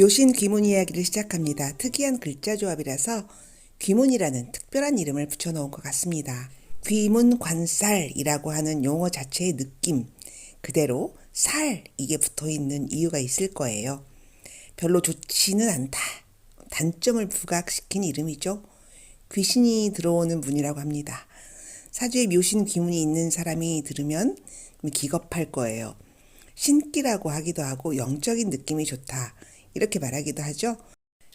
묘신 귀문 이야기를 시작합니다. 특이한 글자 조합이라서 귀문이라는 특별한 이름을 붙여놓은 것 같습니다. 귀문관살이라고 하는 용어 자체의 느낌 그대로 살 이게 붙어있는 이유가 있을 거예요. 별로 좋지는 않다. 단점을 부각시킨 이름이죠. 귀신이 들어오는 문이라고 합니다. 사주에 묘신 귀문이 있는 사람이 들으면 기겁할 거예요. 신기라고 하기도 하고 영적인 느낌이 좋다. 이렇게 말하기도 하죠.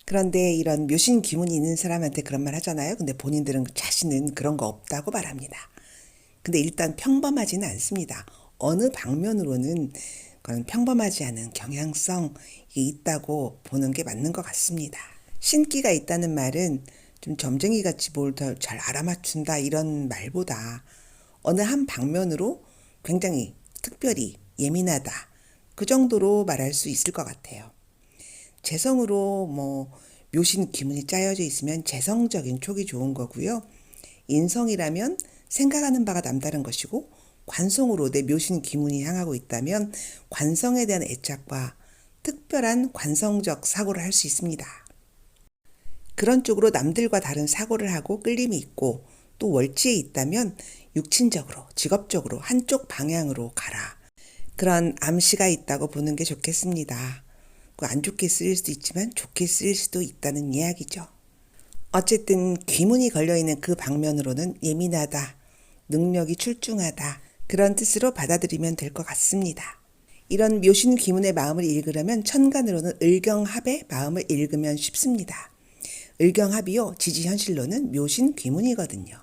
그런데 이런 묘신 귀문이 있는 사람한테 그런 말 하잖아요. 근데 본인들은 자신은 그런 거 없다고 말합니다. 근데 일단 평범하지는 않습니다. 어느 방면으로는 그런 평범하지 않은 경향성이 있다고 보는 게 맞는 것 같습니다. 신기가 있다는 말은 좀 점쟁이 같이 뭘 더 잘 알아맞춘다 이런 말보다 어느 한 방면으로 굉장히 특별히 예민하다. 그 정도로 말할 수 있을 것 같아요. 재성으로 묘신 귀문이 짜여져 있으면 재성적인 촉이 좋은 거고요. 인성이라면 생각하는 바가 남다른 것이고 관성으로 내 묘신 귀문이 향하고 있다면 관성에 대한 애착과 특별한 관성적 사고를 할 수 있습니다. 그런 쪽으로 남들과 다른 사고를 하고 끌림이 있고 또 월지에 있다면 육친적으로 직업적으로 한쪽 방향으로 가라. 그런 암시가 있다고 보는 게 좋겠습니다. 안 좋게 쓰일 수도 있지만 좋게 쓰일 수도 있다는 이야기죠. 어쨌든 귀문이 걸려있는 그 방면으로는 예민하다, 능력이 출중하다 그런 뜻으로 받아들이면 될 것 같습니다. 이런 묘신 귀문의 마음을 읽으려면 천간으로는 을경합의 마음을 읽으면 쉽습니다. 을경합이요 지지현실로는 묘신 귀문이거든요.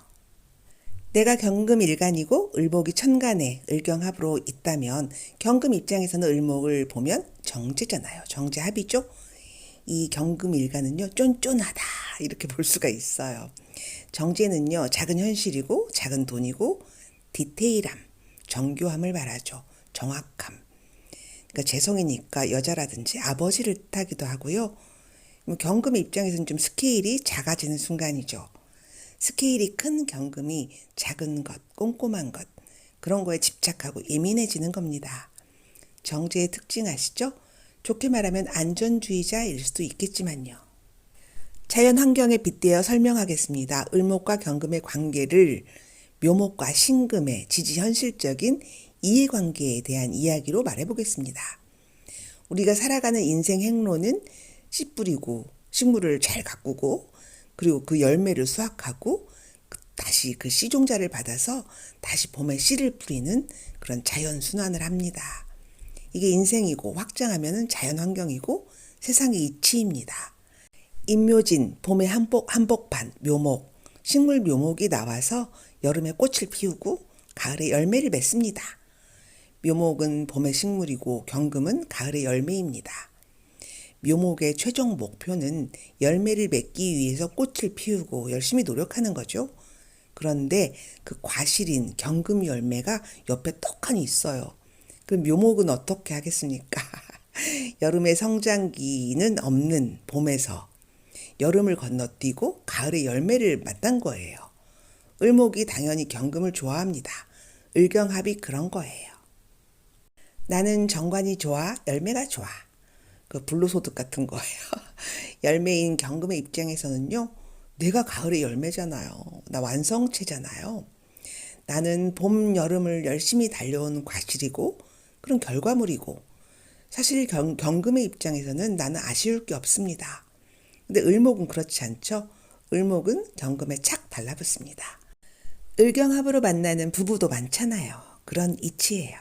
내가 경금일간이고 을목이 천간에 을경합으로 있다면 경금 입장에서는 을목을 보면 정제잖아요. 정제합이죠. 이 경금일간은요 쫀쫀하다 이렇게 볼 수가 있어요. 정제는요 작은 현실이고 작은 돈이고 디테일함, 정교함을 말하죠. 정확함. 그러니까 재성이니까 여자라든지 아버지를 뜻하기도 하고요. 경금 입장에서는 좀 스케일이 작아지는 순간이죠. 스케일이 큰 경금이 작은 것, 꼼꼼한 것 그런 거에 집착하고 예민해지는 겁니다. 정제의 특징 아시죠? 좋게 말하면 안전주의자일 수도 있겠지만요. 자연 환경에 빗대어 설명하겠습니다. 을목과 경금의 관계를 묘목과 신금의 지지현실적인 이해관계에 대한 이야기로 말해보겠습니다. 우리가 살아가는 인생 행로는 씨 뿌리고 식물을 잘 가꾸고 그리고 그 열매를 수확하고 다시 그 씨종자를 받아서 다시 봄에 씨를 뿌리는 그런 자연순환을 합니다. 이게 인생이고 확장하면 자연환경이고 세상의 이치입니다. 인묘진, 봄에 한복판, 묘목, 식물 묘목이 나와서 여름에 꽃을 피우고 가을에 열매를 맺습니다. 묘목은 봄의 식물이고 경금은 가을의 열매입니다. 묘목의 최종 목표는 열매를 맺기 위해서 꽃을 피우고 열심히 노력하는 거죠. 그런데 그 과실인 경금 열매가 옆에 떡하니 있어요. 그럼 묘목은 어떻게 하겠습니까? 여름의 성장기는 없는 봄에서 여름을 건너뛰고 가을의 열매를 맞는 거예요. 을목이 당연히 경금을 좋아합니다. 을경합이 그런 거예요. 나는 정관이 좋아, 열매가 좋아. 그 불로소득 같은 거예요. 열매인 경금의 입장에서는요. 내가 가을의 열매잖아요. 나 완성체잖아요. 나는 봄, 여름을 열심히 달려온 과실이고 그런 결과물이고 사실 경금의 입장에서는 나는 아쉬울 게 없습니다. 근데 을목은 그렇지 않죠. 을목은 경금에 착 달라붙습니다. 을경합으로 만나는 부부도 많잖아요. 그런 이치예요.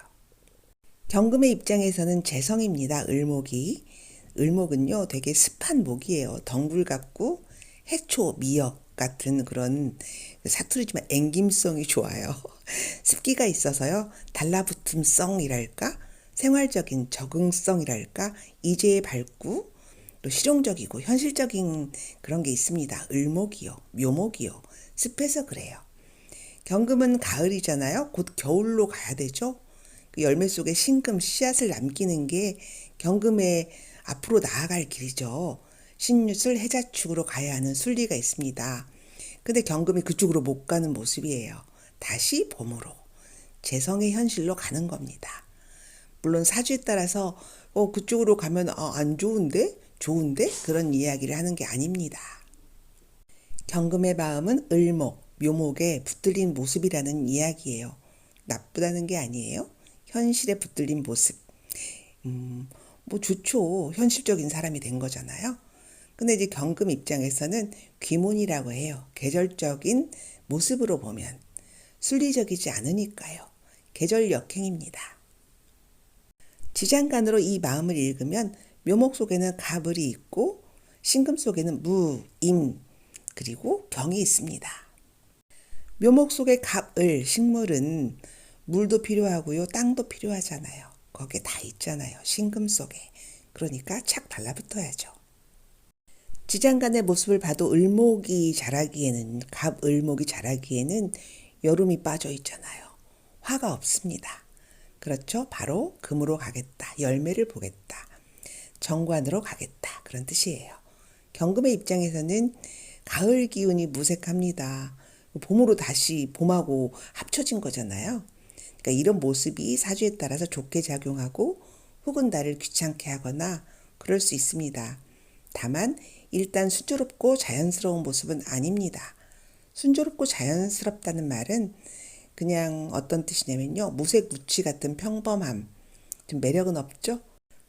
경금의 입장에서는 재성입니다. 을목이. 을목은요 되게 습한 목이에요. 덩굴 같고 해초, 미역 같은 그런 사투리지만 앵김성이 좋아요. 습기가 있어서요. 달라붙음성이랄까 생활적인 적응성이랄까 이제의 발구 또 실용적이고 현실적인 그런 게 있습니다. 을목이요. 묘목이요. 습해서 그래요. 경금은 가을이잖아요. 곧 겨울로 가야 되죠. 그 열매 속에 신금 씨앗을 남기는 게 경금의 앞으로 나아갈 길이죠. 신유술 해자축으로 가야 하는 순리가 있습니다. 근데 경금이 그쪽으로 못 가는 모습이에요. 다시 봄으로 재성의 현실로 가는 겁니다. 물론 사주에 따라서 그쪽으로 가면 안 좋은데 좋은데 그런 이야기를 하는 게 아닙니다. 경금의 마음은 을목, 묘목에 붙들린 모습이라는 이야기예요. 나쁘다는 게 아니에요. 현실에 붙들린 모습. 뭐 좋죠. 현실적인 사람이 된 거잖아요. 근데 이제 경금 입장에서는 귀문이라고 해요. 계절적인 모습으로 보면 순리적이지 않으니까요. 계절 역행입니다. 지장간으로 이 마음을 읽으면 묘목 속에는 가을이 있고 신금 속에는 무, 임, 그리고 경이 있습니다. 묘목 속의 갑을, 식물은 물도 필요하고요. 땅도 필요하잖아요. 거기에 다 있잖아요. 신금 속에. 그러니까 착 달라붙어야죠. 지장간의 모습을 봐도 을목이 자라기에는, 갑을목이 자라기에는 여름이 빠져 있잖아요. 화가 없습니다. 그렇죠? 바로 금으로 가겠다. 열매를 보겠다. 정관으로 가겠다. 그런 뜻이에요. 경금의 입장에서는 가을 기운이 무색합니다. 봄으로 다시 봄하고 합쳐진 거잖아요. 그러니까 이런 모습이 사주에 따라서 좋게 작용하고 혹은 나를 귀찮게 하거나 그럴 수 있습니다. 다만 일단 순조롭고 자연스러운 모습은 아닙니다. 순조롭고 자연스럽다는 말은 그냥 어떤 뜻이냐면요. 무색무취 같은 평범함. 좀 매력은 없죠?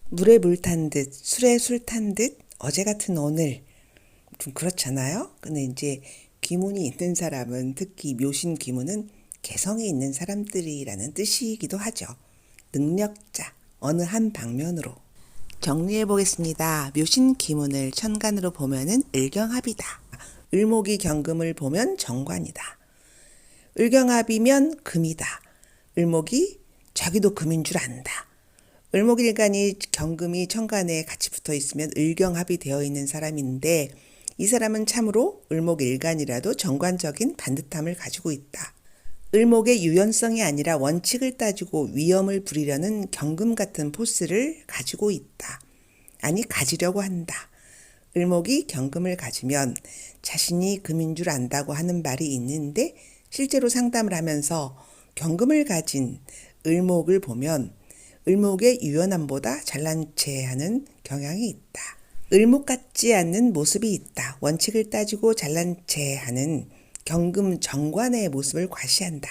물에 물 탄 듯, 술에 술 탄 듯, 어제 같은 오늘. 좀 그렇잖아요. 근데 이제 귀문이 있는 사람은, 특히 묘신 귀문은 개성이 있는 사람들이라는 뜻이기도 하죠. 능력자, 어느 한 방면으로. 정리해 보겠습니다. 묘신 귀문을 천간으로 보면은 을경합이다. 을목이 경금을 보면 정관이다. 을경합이면 금이다. 을목이 자기도 금인 줄 안다. 을목일간이 경금이 천간에 같이 붙어 있으면 을경합이 되어 있는 사람인데 이 사람은 참으로 을목일간이라도 정관적인 반듯함을 가지고 있다. 을목의 유연성이 아니라 원칙을 따지고 위험을 부리려는 경금 같은 포스를 가지고 있다. 아니 가지려고 한다. 을목이 경금을 가지면 자신이 금인 줄 안다고 하는 말이 있는데 실제로 상담을 하면서 경금을 가진 을목을 보면 을목의 유연함보다 잘난 체하는 경향이 있다. 을목 같지 않는 모습이 있다. 원칙을 따지고 잘난 체하는 경금 정관의 모습을 과시한다.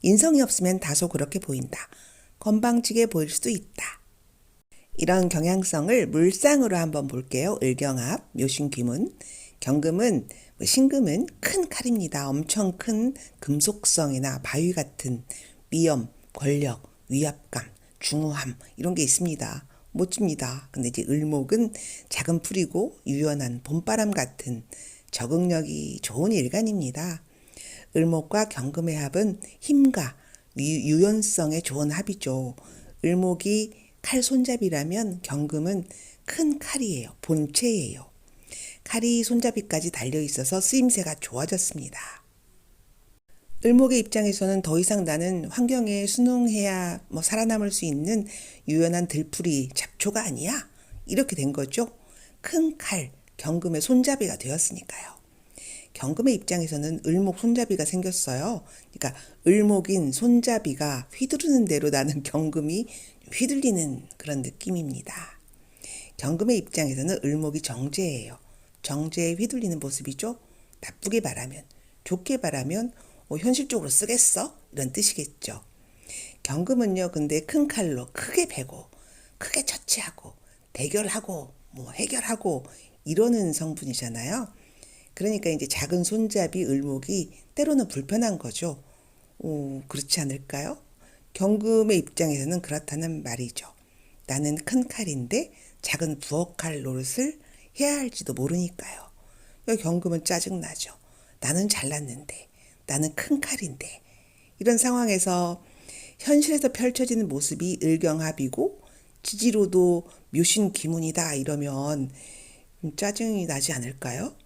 인성이 없으면 다소 그렇게 보인다. 건방지게 보일 수도 있다. 이런 경향성을 물상으로 한번 볼게요. 을경합, 묘신귀문. 경금은, 신금은 큰 칼입니다. 엄청 큰 금속성이나 바위 같은 위엄, 권력, 위압감, 중후함 이런 게 있습니다. 멋집니다. 근데 이제 을목은 작은 풀이고 유연한 봄바람 같은 적응력이 좋은 일간입니다. 을목과 경금의 합은 힘과 유연성에 좋은 합이죠. 을목이 칼 손잡이라면 경금은 큰 칼이에요. 본체예요. 칼이 손잡이까지 달려 있어서 쓰임새가 좋아졌습니다. 을목의 입장에서는 더 이상 나는 환경에 순응해야 살아남을 수 있는 유연한 들풀이 잡초가 아니야. 이렇게 된 거죠. 큰 칼, 경금의 손잡이가 되었으니까요. 경금의 입장에서는 을목 손잡이가 생겼어요. 그러니까 을목인 손잡이가 휘두르는 대로 나는 경금이 휘둘리는 그런 느낌입니다. 경금의 입장에서는 을목이 정제예요. 정제에 휘둘리는 모습이죠. 나쁘게 말하면, 좋게 말하면 현실적으로 쓰겠어? 이런 뜻이겠죠. 경금은요, 근데 큰 칼로 크게 베고, 크게 처치하고, 대결하고, 해결하고, 이러는 성분이잖아요. 그러니까 이제 작은 손잡이 을목이 때로는 불편한 거죠. 그렇지 않을까요? 경금의 입장에서는 그렇다는 말이죠. 나는 큰 칼인데 작은 부엌칼 노릇을 해야 할지도 모르니까요. 경금은 짜증나죠. 나는 잘났는데, 나는 큰 칼인데. 이런 상황에서 현실에서 펼쳐지는 모습이 을경합이고 지지로도 묘신귀문이다 이러면 짜증이 나지 않을까요?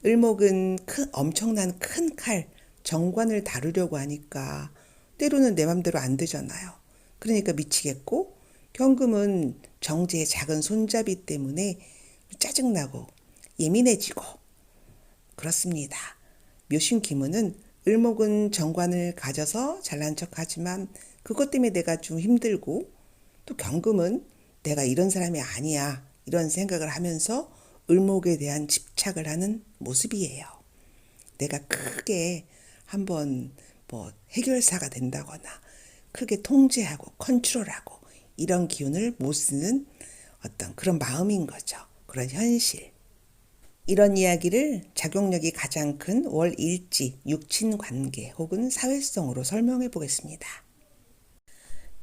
을목은 엄청난 큰 칼, 정관을 다루려고 하니까 때로는 내 맘대로 안 되잖아요. 그러니까 미치겠고 경금은 정제의 작은 손잡이 때문에 짜증나고 예민해지고 그렇습니다. 묘신귀문은 을목은 정관을 가져서 잘난 척하지만 그것 때문에 내가 좀 힘들고 또 경금은 내가 이런 사람이 아니야. 이런 생각을 하면서 을목에 대한 집착을 하는 모습이에요. 내가 크게 한번 뭐 해결사가 된다거나 크게 통제하고 컨트롤하고 이런 기운을 못 쓰는 어떤 그런 마음인 거죠. 그런 현실. 이런 이야기를 작용력이 가장 큰 월일지, 육친관계 혹은 사회성으로 설명해 보겠습니다.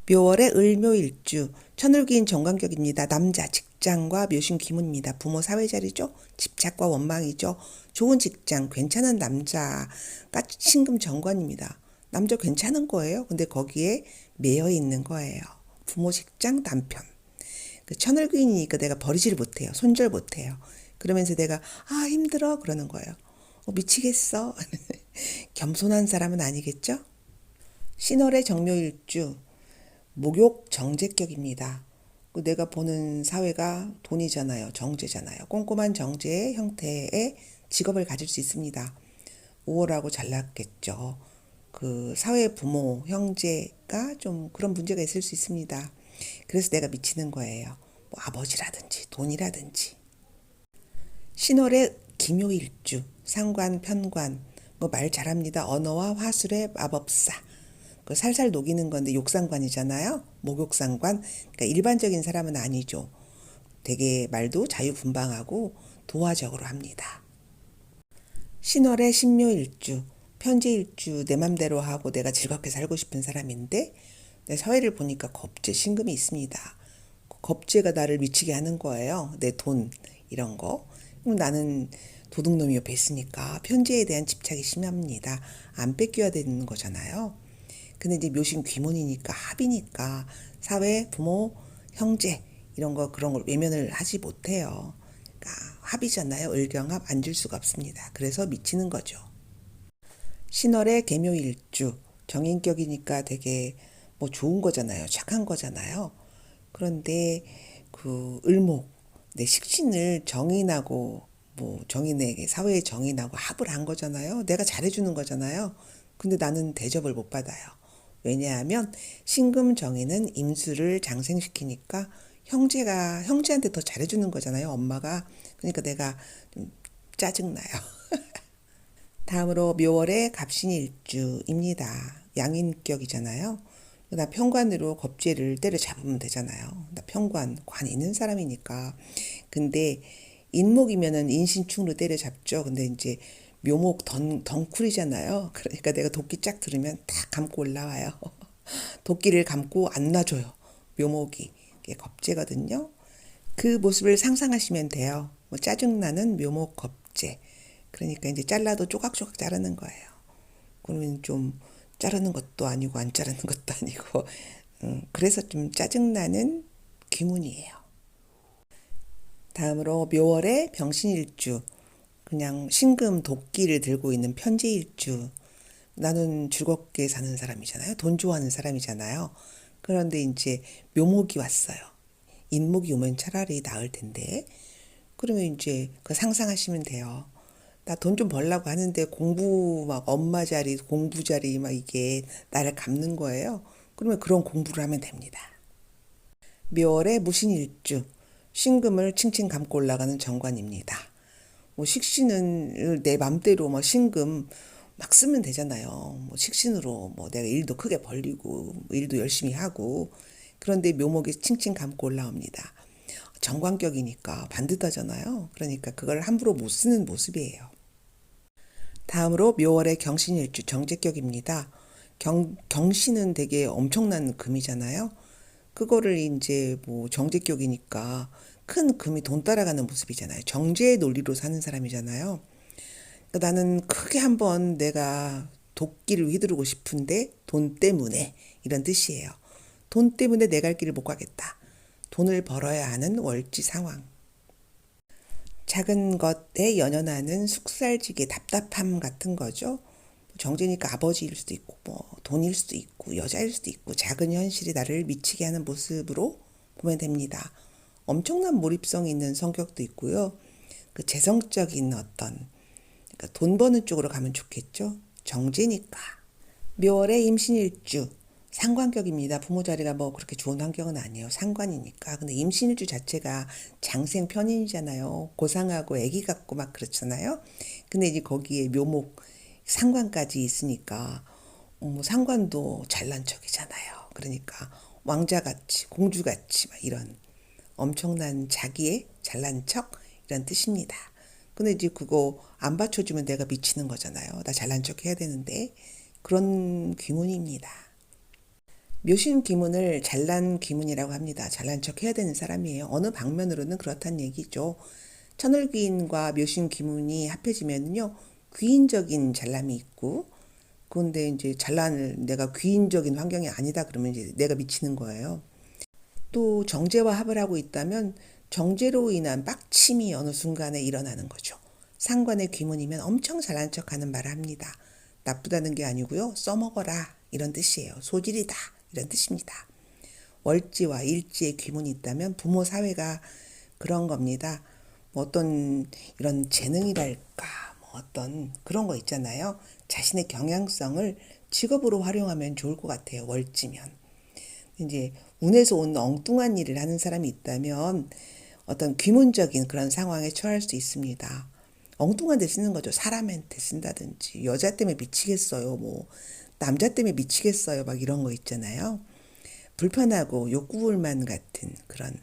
묘월의 을묘일주, 천을귀인 정관격입니다. 남자, 직장과 묘신 귀문입니다. 부모 사회자리죠. 집착과 원망이죠. 좋은 직장, 괜찮은 남자가 신금 정관입니다. 남자 괜찮은 거예요. 근데 거기에 매여 있는 거예요. 부모, 직장, 남편. 그 천을귀인이니까 내가 버리지를 못해요. 손절 못해요. 그러면서 내가 힘들어 그러는 거예요. 미치겠어. 겸손한 사람은 아니겠죠? 신월의 정묘일주, 목욕 정제격입니다. 내가 보는 사회가 돈이잖아요. 정제잖아요. 꼼꼼한 정제의 형태의 직업을 가질 수 있습니다. 우월하고 잘났겠죠. 그 사회 부모, 형제가 좀 그런 문제가 있을 수 있습니다. 그래서 내가 미치는 거예요. 뭐 아버지라든지 돈이라든지. 신월의 기묘일주, 상관, 편관, 뭐 말 잘합니다. 언어와 화술의 마법사. 그 살살 녹이는 건데 욕상관이잖아요. 목욕상관. 그러니까 일반적인 사람은 아니죠. 되게 말도 자유분방하고 도화적으로 합니다. 신월의 신묘일주, 편재일주, 내 맘대로 하고 내가 즐겁게 살고 싶은 사람인데 내 사회를 보니까 겁재 신금이 있습니다. 겁재가 나를 미치게 하는 거예요. 내 돈 이런 거. 그럼 나는 도둑놈이 옆에 있으니까 편재에 대한 집착이 심합니다. 안 뺏겨야 되는 거잖아요. 근데 이제 묘신 귀문이니까 합이니까 사회, 부모, 형제 이런 거 그런 걸 외면을 하지 못해요. 그러니까 합이잖아요. 을경합 안 줄 수가 없습니다. 그래서 미치는 거죠. 신월의 계묘일주, 정인격이니까 되게 뭐 좋은 거잖아요. 착한 거잖아요. 그런데 그 을목, 내 식신을 정인하고 뭐 정인에게 사회의 정인하고 합을 한 거잖아요. 내가 잘해주는 거잖아요. 근데 나는 대접을 못 받아요. 왜냐하면 신금 정인은 임수를 장생시키니까 형제한테 더 잘해주는 거잖아요. 엄마가. 그러니까 내가 좀 짜증나요. 다음으로 묘월의 갑신일주입니다. 양인격이잖아요. 나 편관으로 겁재를 때려잡으면 되잖아요. 나 편관, 관 있는 사람이니까. 근데 인목이면은 인신충으로 때려잡죠. 근데 이제 묘목 덩쿨이잖아요. 그러니까 내가 도끼 쫙 들으면 딱 감고 올라와요. 도끼를 감고 안 놔줘요. 묘목이. 이게 겁재거든요. 그 모습을 상상하시면 돼요. 뭐 짜증나는 묘목 겁재. 그러니까 이제 잘라도 조각조각 자르는 거예요. 그러면 좀 자르는 것도 아니고 안 자르는 것도 아니고 그래서 좀 짜증나는 귀문이에요. 다음으로 묘월의 병신일주, 그냥 신금 도끼를 들고 있는 편재일주. 나는 즐겁게 사는 사람이잖아요. 돈 좋아하는 사람이잖아요. 그런데 이제 묘목이 왔어요. 인목이 오면 차라리 나을 텐데. 그러면 이제 그 상상하시면 돼요. 나 돈 좀 벌려고 하는데 공부 막 엄마 자리, 공부 자리 막 이게 나를 감는 거예요. 그러면 그런 공부를 하면 됩니다. 묘월의 무신일주, 신금을 칭칭 감고 올라가는 정관입니다. 뭐 식신은 내 맘대로 뭐 신금 막 쓰면 되잖아요. 뭐 식신으로 뭐 내가 일도 크게 벌리고 일도 열심히 하고. 그런데 묘목이 칭칭 감고 올라옵니다. 정관격이니까 반듯하잖아요. 그러니까 그걸 함부로 못 쓰는 모습이에요. 다음으로 묘월의 경신일주 정제격입니다. 경신은 되게 엄청난 금이잖아요. 그거를 이제 뭐 정제격이니까 큰 금이 돈 따라가는 모습이잖아요. 정제의 논리로 사는 사람이잖아요. 그러니까 나는 크게 한번 내가 도끼를 휘두르고 싶은데 돈 때문에 이런 뜻이에요. 돈 때문에 내 갈 길을 못 가겠다. 돈을 벌어야 하는 월지 상황. 작은 것에 연연하는 숙살지게 답답함 같은 거죠. 정제니까 아버지일 수도 있고 뭐 돈일 수도 있고 여자일 수도 있고 작은 현실이 나를 미치게 하는 모습으로 보면 됩니다. 엄청난 몰입성이 있는 성격도 있고요. 그 재성적인 어떤 그러니까 돈 버는 쪽으로 가면 좋겠죠. 정제니까. 묘월의 임신일주, 상관격입니다. 부모 자리가 뭐 그렇게 좋은 환경은 아니에요. 상관이니까. 근데 임신일주 자체가 장생 편인이잖아요. 고상하고 아기 같고 막 그렇잖아요. 근데 이제 거기에 묘목 상관까지 있으니까 상관도 잘난 척이잖아요. 그러니까 왕자같이 공주같이 막 이런 엄청난 자기의 잘난 척 이런 뜻입니다. 근데 이제 그거 안 받쳐주면 내가 미치는 거잖아요. 나 잘난 척 해야 되는데 그런 귀문입니다. 묘신 귀문을 잘난 귀문이라고 합니다. 잘난 척 해야 되는 사람이에요. 어느 방면으로는 그렇다는 얘기죠. 천을귀인과 묘신 귀문이 합해지면요 귀인적인 잘남이 있고, 그런데 이제 잘난을 내가 귀인적인 환경이 아니다 그러면 이제 내가 미치는 거예요. 또 정제와 합을 하고 있다면 정제로 인한 빡침이 어느 순간에 일어나는 거죠. 상관의 귀문이면 엄청 잘난 척하는 말을 합니다. 나쁘다는 게 아니고요. 써먹어라 이런 뜻이에요. 소질이다 이런 뜻입니다. 월지와 일지의 귀문이 있다면 부모 사회가 그런 겁니다. 뭐 어떤 이런 재능이랄까 뭐 어떤 그런 거 있잖아요. 자신의 경향성을 직업으로 활용하면 좋을 것 같아요. 월지면. 이제 운에서 온 엉뚱한 일을 하는 사람이 있다면 어떤 귀문적인 그런 상황에 처할 수 있습니다. 엉뚱한 데 쓰는 거죠. 사람한테 쓴다든지 여자 때문에 미치겠어요. 뭐 남자 때문에 미치겠어요. 막 이런 거 있잖아요. 불편하고 욕구불만 같은 그런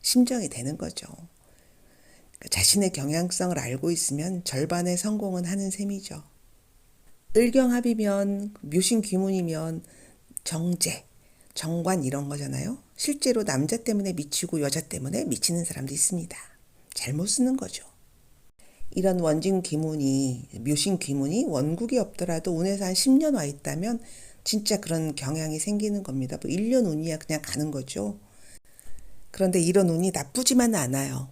심정이 되는 거죠. 그러니까 자신의 경향성을 알고 있으면 절반의 성공은 하는 셈이죠. 을경합이면 묘신 귀문이면 정제, 정관 이런 거잖아요. 실제로 남자 때문에 미치고 여자 때문에 미치는 사람도 있습니다. 잘못 쓰는 거죠. 이런 원진 귀문이 묘신 귀문이 원국이 없더라도 운에서 한 10년 와 있다면 진짜 그런 경향이 생기는 겁니다. 뭐 1년 운이야 그냥 가는 거죠. 그런데 이런 운이 나쁘지만 않아요.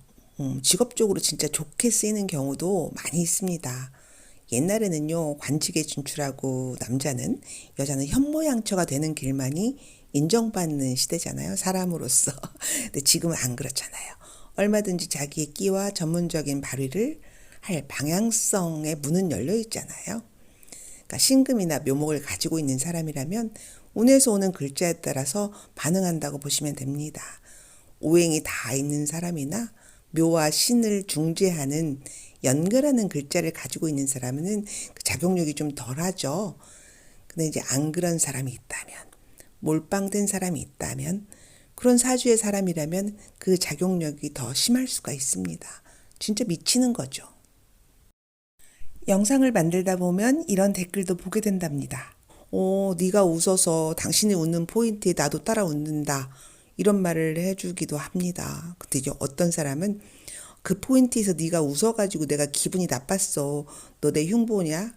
직업적으로 진짜 좋게 쓰이는 경우도 많이 있습니다. 옛날에는요 관직에 진출하고 남자는 여자는 현모양처가 되는 길만이 인정받는 시대잖아요. 사람으로서. 근데 지금은 안 그렇잖아요. 얼마든지 자기의 끼와 전문적인 발휘를 할 방향성의 문은 열려 있잖아요. 그러니까 신금이나 묘목을 가지고 있는 사람이라면 운에서 오는 글자에 따라서 반응한다고 보시면 됩니다. 오행이 다 있는 사람이나 묘와 신을 중재하는 연결하는 글자를 가지고 있는 사람은 그 작용력이 좀 덜하죠. 근데 이제 안 그런 사람이 있다면, 몰빵된 사람이 있다면, 그런 사주의 사람이라면 그 작용력이 더 심할 수가 있습니다. 진짜 미치는 거죠. 영상을 만들다 보면 이런 댓글도 보게 된답니다. 네가 웃어서 당신이 웃는 포인트에 나도 따라 웃는다. 이런 말을 해주기도 합니다. 근데 이제 어떤 사람은 그 포인트에서 네가 웃어가지고 내가 기분이 나빴어. 너 내 흉보냐?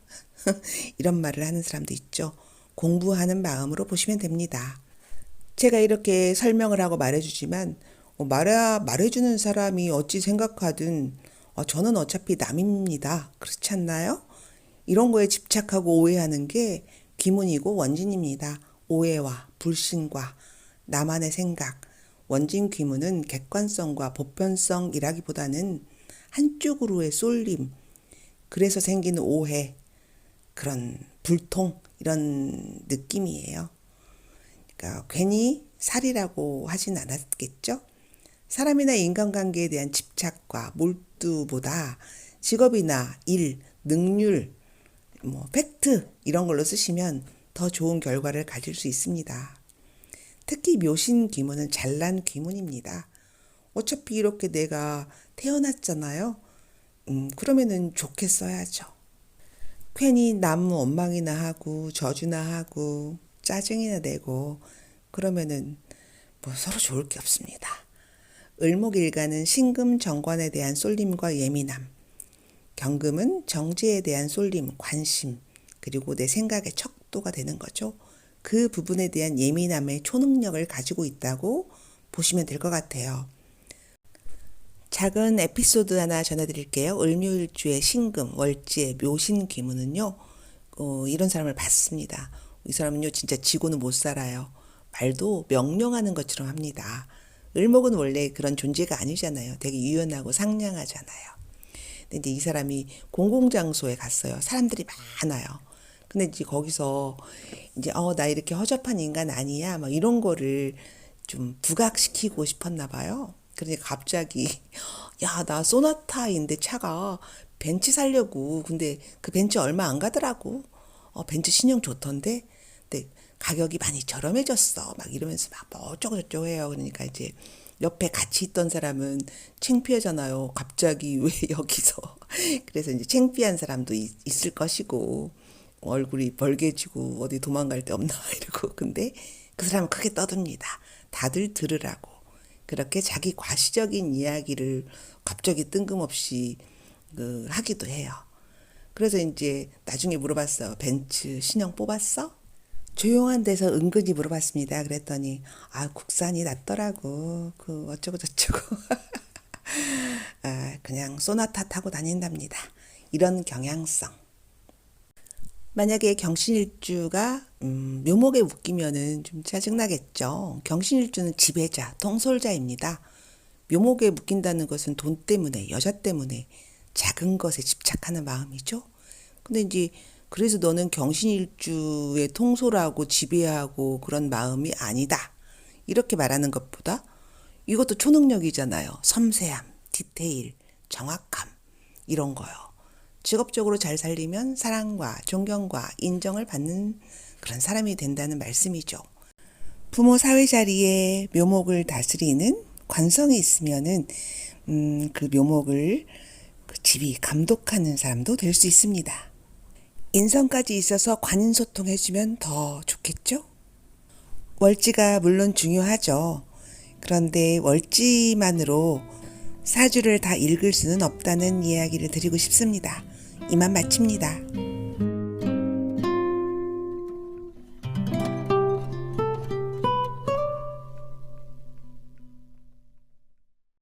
이런 말을 하는 사람도 있죠. 공부하는 마음으로 보시면 됩니다. 제가 이렇게 설명을 하고 말해주지만 말해주는 사람이 어찌 생각하든 저는 어차피 남입니다. 그렇지 않나요? 이런 거에 집착하고 오해하는 게 귀문이고 원진입니다. 오해와 불신과 나만의 생각, 원진 귀문은 객관성과 보편성이라기보다는 한쪽으로의 쏠림, 그래서 생기는 오해, 그런 불통 이런 느낌이에요. 그러니까 괜히 살이라고 하진 않았겠죠? 사람이나 인간관계에 대한 집착과 몰두보다 직업이나 일, 능률, 팩트 이런 걸로 쓰시면 더 좋은 결과를 가질 수 있습니다. 특히 묘신 귀문은 잘난 귀문입니다. 어차피 이렇게 내가 태어났잖아요. 그러면은 좋게 써야죠. 괜히 남 원망이나 하고 저주나 하고 짜증이나 내고 그러면은 뭐 서로 좋을 게 없습니다. 을목일간은 신금 정관에 대한 쏠림과 예민함, 경금은 정제에 대한 쏠림, 관심, 그리고 내 생각의 척도가 되는 거죠. 그 부분에 대한 예민함의 초능력을 가지고 있다고 보시면 될 것 같아요. 작은 에피소드 하나 전해드릴게요. 을묘일주의 신금, 월지의 묘신 귀문은요. 이런 사람을 봤습니다. 이 사람은요 진짜 지고는 못 살아요. 말도 명령하는 것처럼 합니다. 을목은 원래 그런 존재가 아니잖아요. 되게 유연하고 상냥하잖아요. 근데 이제 이 사람이 공공장소에 갔어요. 사람들이 많아요. 근데 이제 거기서 이제 나 이렇게 허접한 인간 아니야 막 이런 거를 좀 부각시키고 싶었나 봐요. 그러니까 갑자기 야, 나 소나타인데 차가 벤츠 살려고. 근데 그 벤츠 얼마 안 가더라고. 벤츠 신형 좋던데. 근데 가격이 많이 저렴해졌어. 막 이러면서 막 뭐 어쩌고저쩌고 해요. 그러니까 이제 옆에 같이 있던 사람은 창피하잖아요. 갑자기 왜 여기서. 그래서 이제 창피한 사람도 있을 것이고 얼굴이 벌개지고 어디 도망갈 데 없나 이러고. 근데 그 사람은 크게 떠듭니다. 다들 들으라고. 그렇게 자기 과시적인 이야기를 갑자기 뜬금없이 하기도 해요. 그래서 이제 나중에 물어봤어요. 벤츠 신형 뽑았어? 조용한 데서 은근히 물어봤습니다. 그랬더니 국산이 낫더라고. 그 어쩌고 저쩌고. 그냥 소나타 타고 다닌답니다. 이런 경향성. 만약에 경신일주가 묘목에 묶이면은 좀 짜증나겠죠. 경신일주는 지배자, 통솔자입니다. 묘목에 묶인다는 것은 돈 때문에, 여자 때문에 작은 것에 집착하는 마음이죠. 근데 이제 그래서 너는 경신일주의 통솔하고 지배하고 그런 마음이 아니다. 이렇게 말하는 것보다 이것도 초능력이잖아요. 섬세함, 디테일, 정확함 이런 거요. 직업적으로 잘 살리면 사랑과 존경과 인정을 받는 그런 사람이 된다는 말씀이죠. 부모 사회 자리에 묘목을 다스리는 관성이 있으면은 그 묘목을 그 집이 감독하는 사람도 될 수 있습니다. 인성까지 있어서 관인소통해주면 더 좋겠죠? 월지가 물론 중요하죠. 그런데 월지만으로 사주를 다 읽을 수는 없다는 이야기를 드리고 싶습니다. 이만 마칩니다.